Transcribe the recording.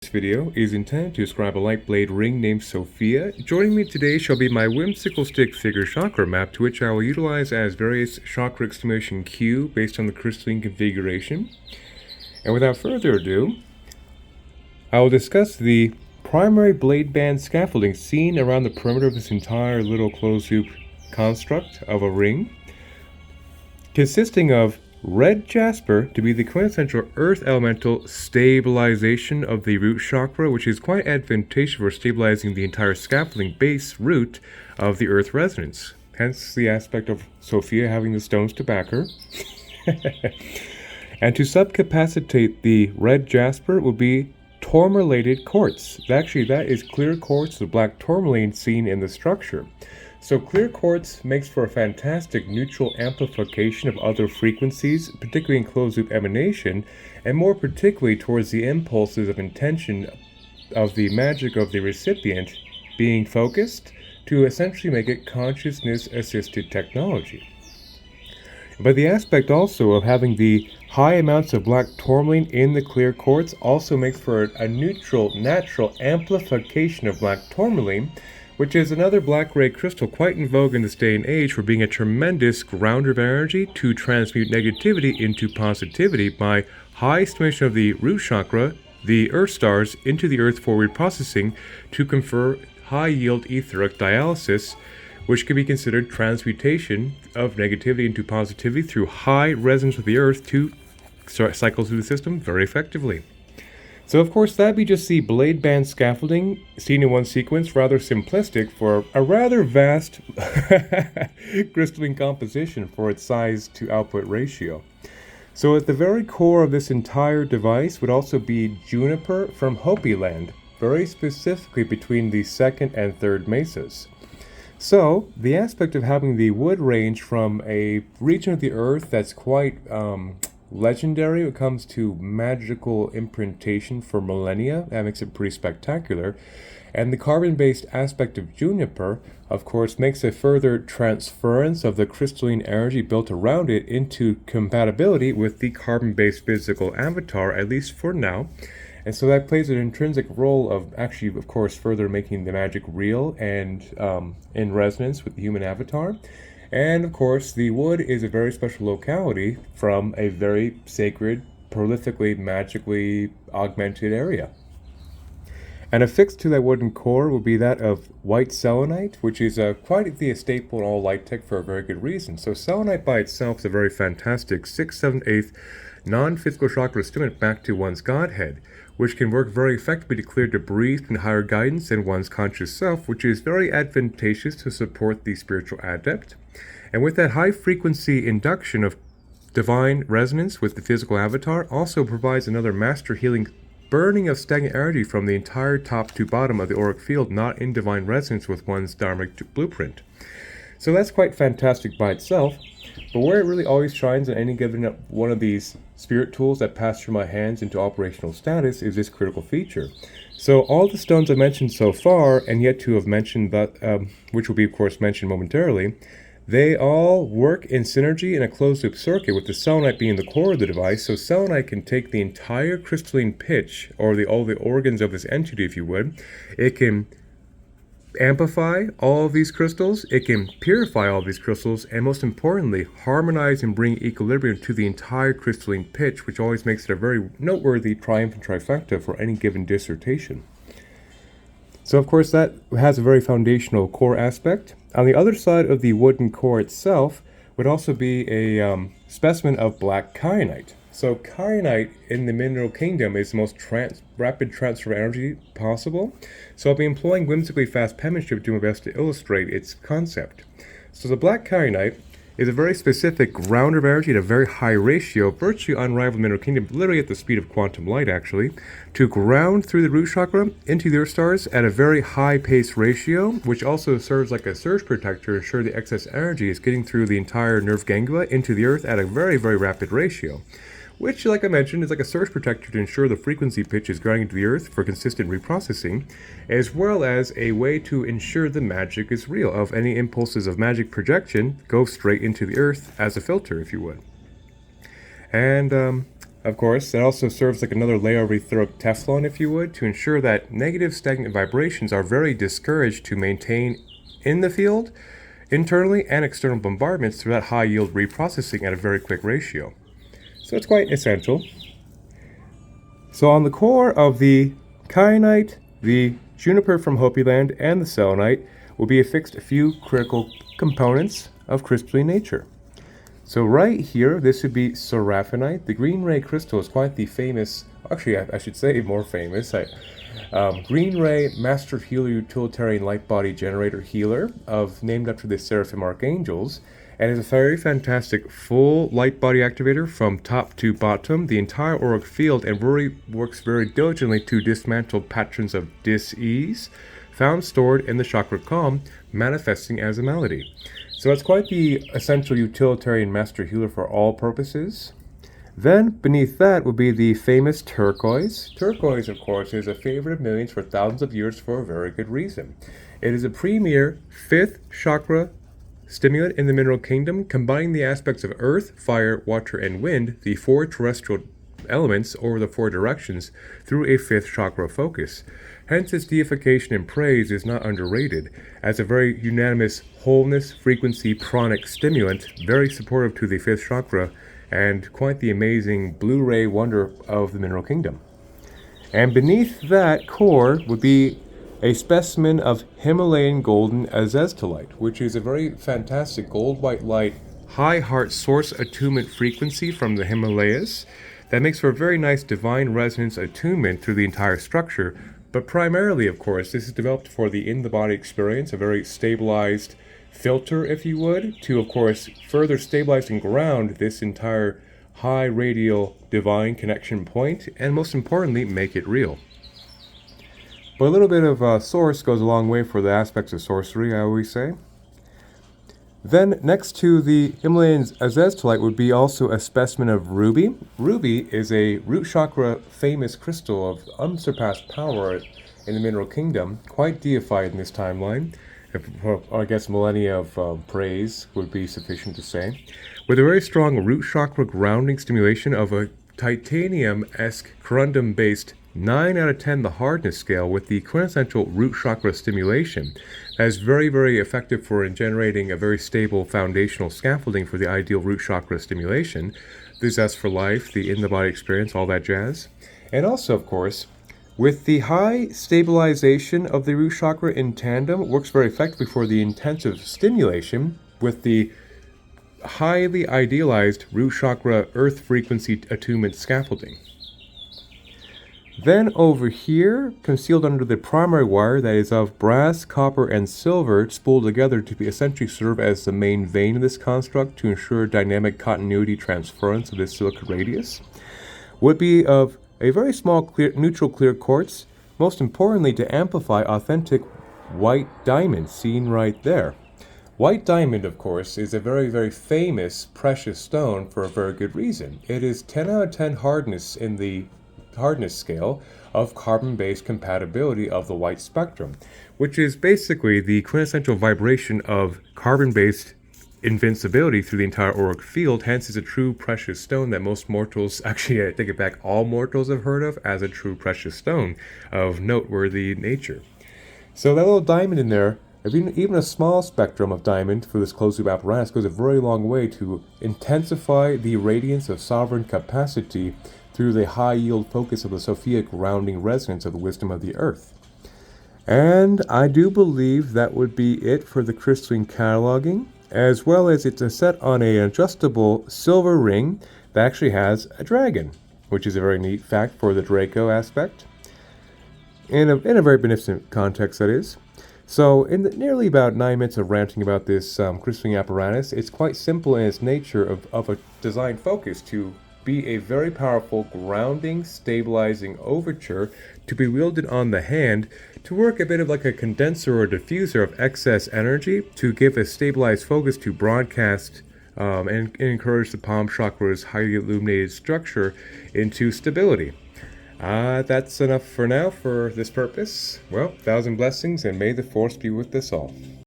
This video is intended to describe a lightblade ring named Sophia. Joining me today shall be my whimsical stick figure chakra map, to which I will utilize as various chakra exclamation Q based on the crystalline configuration. And without further ado, I will discuss the primary blade band scaffolding seen around the perimeter of this entire little closed loop construct of a ring, consisting of red jasper to be the quintessential earth elemental stabilization of the root chakra, which is quite advantageous for stabilizing the entire scaffolding base root of the earth resonance. Hence the aspect of Sophia having the stones to back her. And to subcapacitate the red jasper would be tourmalated quartz. Actually, that is clear quartz, the black tourmaline seen in the structure. So clear quartz makes for a fantastic neutral amplification of other frequencies, particularly in closed-loop emanation, and more particularly towards the impulses of intention of the magic of the recipient being focused to essentially make it consciousness-assisted technology. But the aspect also of having the high amounts of black tourmaline in the clear quartz also makes for a neutral, natural amplification of black tourmaline, which is another black ray crystal quite in vogue in this day and age for being a tremendous grounder of energy to transmute negativity into positivity by high stimulation of the root chakra, the earth stars, into the earth for reprocessing to confer high yield etheric dialysis, which can be considered transmutation of negativity into positivity through high resonance with the earth to cycle through the system very effectively. So of course that'd be just the blade band scaffolding seen in one sequence, rather simplistic for a rather vast crystalline composition for its size to output ratio. So at the very core of this entire device would also be juniper from Hopi land, very specifically between the second and third mesas. So the aspect of having the wood range from a region of the earth that's quite legendary when it comes to magical imprintation for millennia. That makes it pretty spectacular. And the carbon-based aspect of juniper, of course, makes a further transference of the crystalline energy built around it into compatibility with the carbon-based physical avatar, at least for now. And so that plays an intrinsic role of actually, of course, further making the magic real and in resonance with the human avatar. And of course, the wood is a very special locality from a very sacred, prolifically, magically augmented area. And affixed to that wooden core will be that of white selenite, which is quite the staple in all light tech for a very good reason. So selenite by itself is a very fantastic 6, 7, 8 non-physical chakra stimulant back to one's godhead, which can work very effectively to clear debris and higher guidance in one's conscious self, which is very advantageous to support the spiritual adept. And with that high frequency induction of divine resonance with the physical avatar also provides another master healing burning of stagnant energy from the entire top to bottom of the auric field, not in divine resonance with one's dharmic blueprint. So that's quite fantastic by itself. But where it really always shines in any given one of these spirit tools that pass through my hands into operational status is this critical feature. So all the stones I mentioned so far, and yet to have mentioned that, which will be of course mentioned momentarily, they all work in synergy in a closed-loop circuit, with the selenite being the core of the device. So selenite can take the entire crystalline pitch, or all the organs of this entity, if you would. It can amplify all of these crystals, it can purify all of these crystals, and most importantly, harmonize and bring equilibrium to the entire crystalline pitch, which always makes it a very noteworthy triumphant trifecta for any given dissertation. So of course that has a very foundational core aspect. On the other side of the wooden core itself would also be a specimen of black kyanite. So kyanite in the mineral kingdom is the most rapid transfer of energy possible. So I'll be employing whimsically fast penmanship to do my best to illustrate its concept. So the black kyanite is a very specific grounder of energy at a very high ratio, virtually unrivaled mineral kingdom, literally at the speed of quantum light actually, to ground through the root chakra into the earth stars at a very high pace ratio, which also serves like a surge protector to ensure the excess energy is getting through the entire nerve ganglia into the earth at a very, very rapid ratio, which, like I mentioned, is like a surge protector to ensure the frequency pitch is grounding to the earth for consistent reprocessing, as well as a way to ensure the magic is real, of any impulses of magic projection go straight into the earth as a filter, if you would. And Of course, it also serves like another layer of etheric Teflon, if you would, to ensure that negative stagnant vibrations are very discouraged to maintain in the field, internally and external bombardments through that high yield reprocessing at a very quick ratio. So it's quite essential. So on the core of the kyanite, the juniper from Hopi Land, and the selenite will be affixed a few critical components of crystalline nature. So right here, this would be seraphinite. The green ray crystal is quite the famous, actually I should say more famous, green ray master healer utilitarian light body generator healer named after the seraphim archangels, and is a very fantastic full light body activator from top to bottom, the entire auric field, and really works very diligently to dismantle patterns of dis-ease found stored in the chakra calm, manifesting as a malady. So it's quite the essential utilitarian master healer for all purposes. Then, beneath that would be the famous turquoise. Turquoise, of course, is a favorite of millions for thousands of years for a very good reason. It is a premier 5th chakra stimulant in the mineral kingdom, combining the aspects of earth, fire, water, and wind, the 4 terrestrial elements over the 4 directions, through a 5th chakra focus. Hence, its deification and praise is not underrated, as a very unanimous wholeness frequency pranic stimulant, very supportive to the 5th chakra, and quite the amazing Blu-ray wonder of the mineral kingdom. And beneath that core would be a specimen of Himalayan golden azeztulite, which is a very fantastic gold-white light, high heart source attunement frequency from the Himalayas that makes for a very nice divine resonance attunement through the entire structure. But primarily, of course, this is developed for the in-the-body experience, a very stabilized filter, if you would, to, of course, further stabilize and ground this entire high radial divine connection point, and most importantly, make it real. But a little bit of source goes a long way for the aspects of sorcery, I always say. Then, next to the Himalayan azeztulite would be also a specimen of ruby. Ruby is a root chakra famous crystal of unsurpassed power in the mineral kingdom, quite deified in this timeline. I guess millennia of praise would be sufficient to say. With a very strong root chakra grounding stimulation of a titanium-esque corundum-based 9 out of 10 the hardness scale, with the quintessential root chakra stimulation that is very, very effective for generating a very stable foundational scaffolding for the ideal root chakra stimulation. The zest for life, the in-the-body experience, all that jazz. And also, of course, with the high stabilization of the root chakra in tandem, works very effectively for the intensive stimulation with the highly idealized root chakra earth frequency attunement scaffolding. Then over here, concealed under the primary wire that is of brass, copper, and silver spooled together to essentially serve as the main vein of this construct to ensure dynamic continuity transference of this silica radius, would be of a very small neutral clear quartz, most importantly to amplify authentic white diamond seen right there. White diamond, of course, is a very, very famous precious stone for a very good reason. It is 10 out of 10 hardness in the hardness scale of carbon-based compatibility of the white spectrum, which is basically the quintessential vibration of carbon-based invincibility through the entire auric field. Hence is a true precious stone that most mortals, actually I take it back, all mortals have heard of as a true precious stone of noteworthy nature. So that little diamond in there, even a small spectrum of diamond for this closed loop apparatus, goes a very long way to intensify the radiance of sovereign capacity through the high yield focus of the Sophia grounding resonance of the wisdom of the earth. And I do believe that would be it for the crystalline cataloging, as well as it's set on an adjustable silver ring that actually has a dragon, which is a very neat fact for the Draco aspect, in a very beneficent context, that is. So in nearly about 9 minutes of ranting about this crystalline apparatus, it's quite simple in its nature of a design focus to be a very powerful grounding, stabilizing overture to be wielded on the hand to work a bit of like a condenser or diffuser of excess energy to give a stabilized focus to broadcast and encourage the palm chakra's highly illuminated structure into stability. That's enough for now for this purpose. Well, 1,000 blessings, and may the force be with us all.